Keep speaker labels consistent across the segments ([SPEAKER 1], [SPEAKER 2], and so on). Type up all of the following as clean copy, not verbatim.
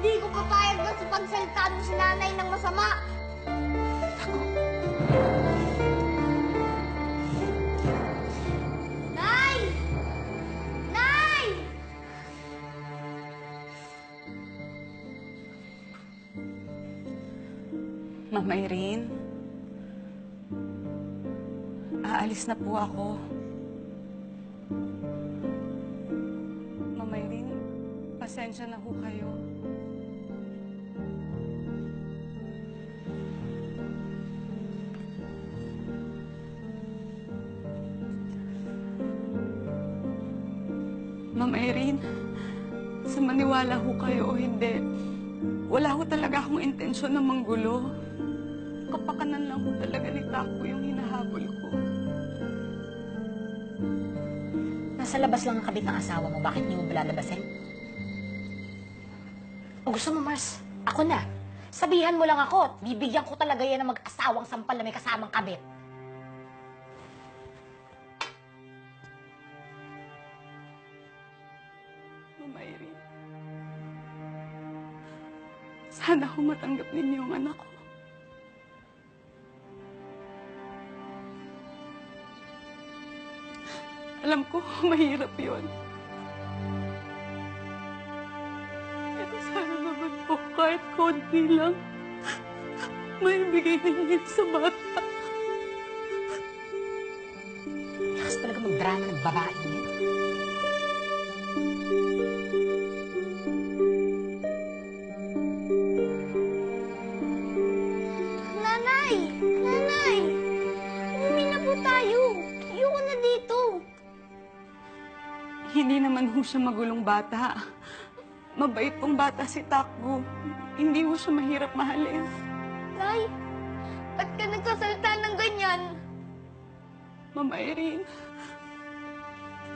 [SPEAKER 1] Hindi ko papayag na sa pagsalita mo si nanay ng masama. Nay! Nay!
[SPEAKER 2] Mama Irene, aalis na po ako. Mama Irene, pasensya na ho kayo. Mama Irene, sa maniwala ho kayo o hindi, wala ho talaga akong intensyon na manggulo. Kapakanan lang ho talaga ni Takbo yung hinahabol ko.
[SPEAKER 3] Nasa labas lang ang kabit ng asawa mo. Bakit niyo mo lalabasin? O gusto mo, Mars? Ako na. Sabihan mo lang ako. Bibigyan ko talaga yan ng mag-asawang sampal na may kasamang kabit.
[SPEAKER 2] Mama Irene, sana ho matanggap ninyo ang anak ko. Alam ko, mahirap yun. Pero sana naman po, kahit konti lang, maibigay ninyo sa bata.
[SPEAKER 3] Lakas talaga mag-drama ng babae niya.
[SPEAKER 1] Nanay! Nanay! Umuwi na po tayo. Ayoko na dito.
[SPEAKER 2] Hindi naman ho siya magulong bata. Mabait pong bata si Takbo. Hindi ho siya mahirap mahalin.
[SPEAKER 1] Nay, ba't ka nagsasalita ng ganyan?
[SPEAKER 2] Mama Irene,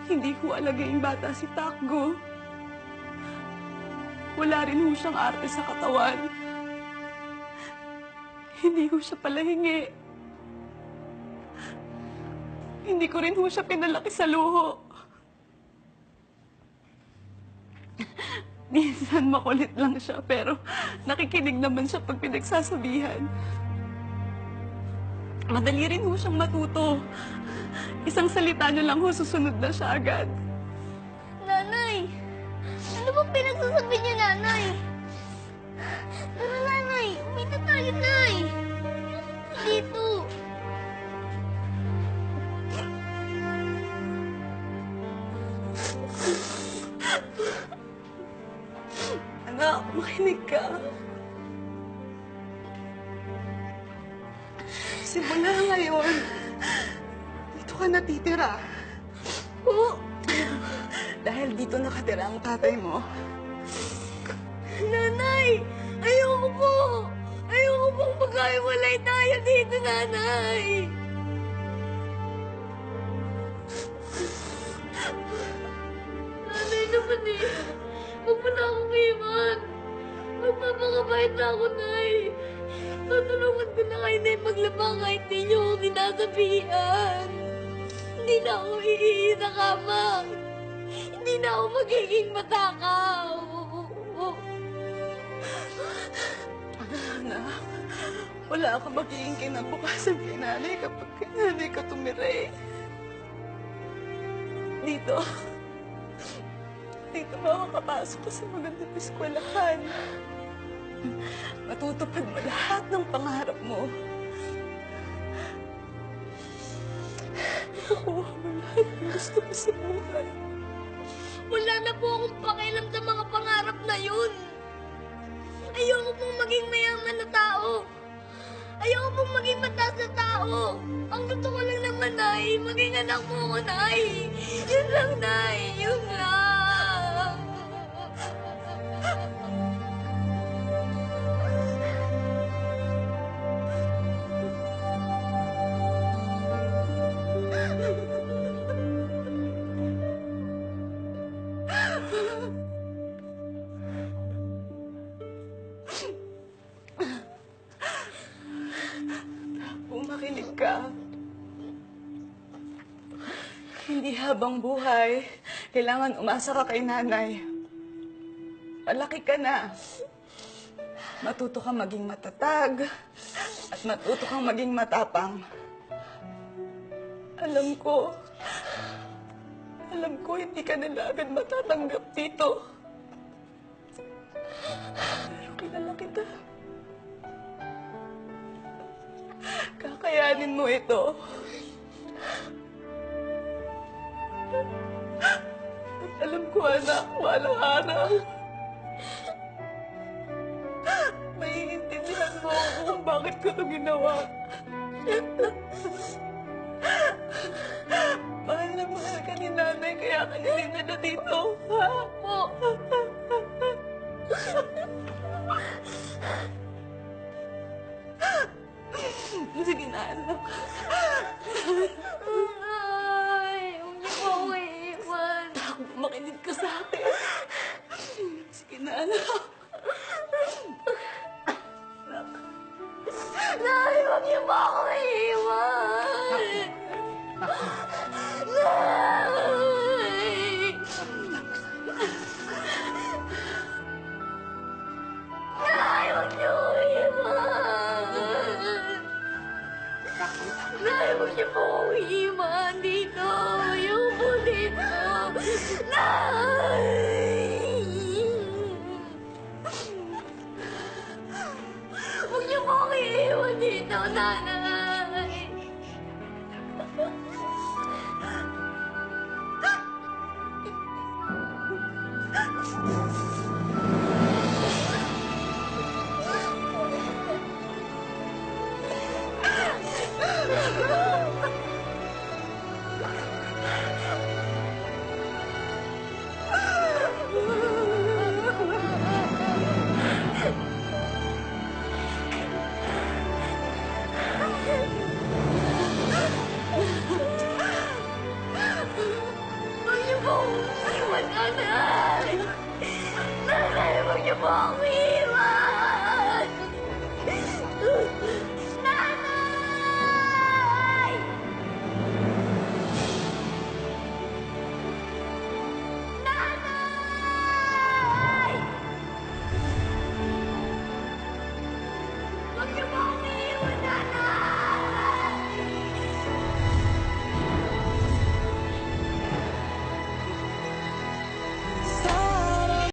[SPEAKER 2] hindi ho alagaing bata si Takbo. Wala rin ho siyang arte sa katawan. Hindi ho siya palahingi. Hindi ko rin ho siya pinalaki sa luho. Minsan makulit lang siya, pero nakikinig naman siya pag pinagsasabihan. Madali rin ho siyang matuto. Isang salita niyo lang ho, susunod na siya agad.
[SPEAKER 1] Nanay! Ano bang pinagsasabi niya, nanay? Tara, nanay! Uwi na tayo, nay! Dito!
[SPEAKER 2] Anak, makinig ka. Simula ngayon, dito ka natitira.
[SPEAKER 1] Po!
[SPEAKER 2] Dahil dito nakatira ang tatay mo.
[SPEAKER 1] Nanay! Ayoko po! Ayoko pong magkaiwalay tayo dito, nanay! Nanay naman eh! Huwag mo na akong iwan! Magpapakabait na ako, nay! Tutulungan ko na kayo, nay, maglabang kahit di niyo ako sinasabihan! Hindi na ako iinakamak! Hindi na ako magiging matakaw!
[SPEAKER 2] Anak, wala ka magiging kinabukasan kay nanay kapag kay nanay ka tumira eh. Dito makakapasok ka sa magandang eskwelahan. Matutupad mo lahat ng pangarap mo. Makuha mo lahat ng gusto mo sa buhay.
[SPEAKER 1] Wala na po akong pakialam sa mga pangarap na yun. Ayoko pong maging mayaman na tao. Ayoko pong maging mataas na tao. Ang gusto ko lang naman, Nay, maging anak mo ko, Nay. Yun lang, Nay. Yun lang.
[SPEAKER 2] Makinig ka. Hindi habang buhay, kailangan umasa ka kay nanay. Malaki ka na. Matuto kang maging matatag. At matuto kang maging matapang. Alam ko hindi ka nila agad matatanggap dito. Pero kilala kita. Kakayanin mo ito. At alam ko, anak, walang araw. Maiintindihan mo ako kung bakit ko ito ginawa. Mahal na mahal ka ni nanay, kaya ka dinala dito. Ha?
[SPEAKER 1] Po.
[SPEAKER 2] Sige na, anak.
[SPEAKER 1] Nay, huwag niyo po ako iiwan.
[SPEAKER 2] Makinig ka sa akin. Sige na, anak.
[SPEAKER 1] Nay, huwag niyo po ako iiwan. Nay! Nay, huwag niyo ako iiwan. Nay, huwag niyo po ako iiwan dito. Ayaw po dito. Nay! Huwag niyo po ako iiwan dito, nanay. Huwag niyo po ako iiwan, nanay. Nanay, huwag niyo po ako iiwan. Nanay! Nanay! Huwag niyo po ako iiwan, nanay!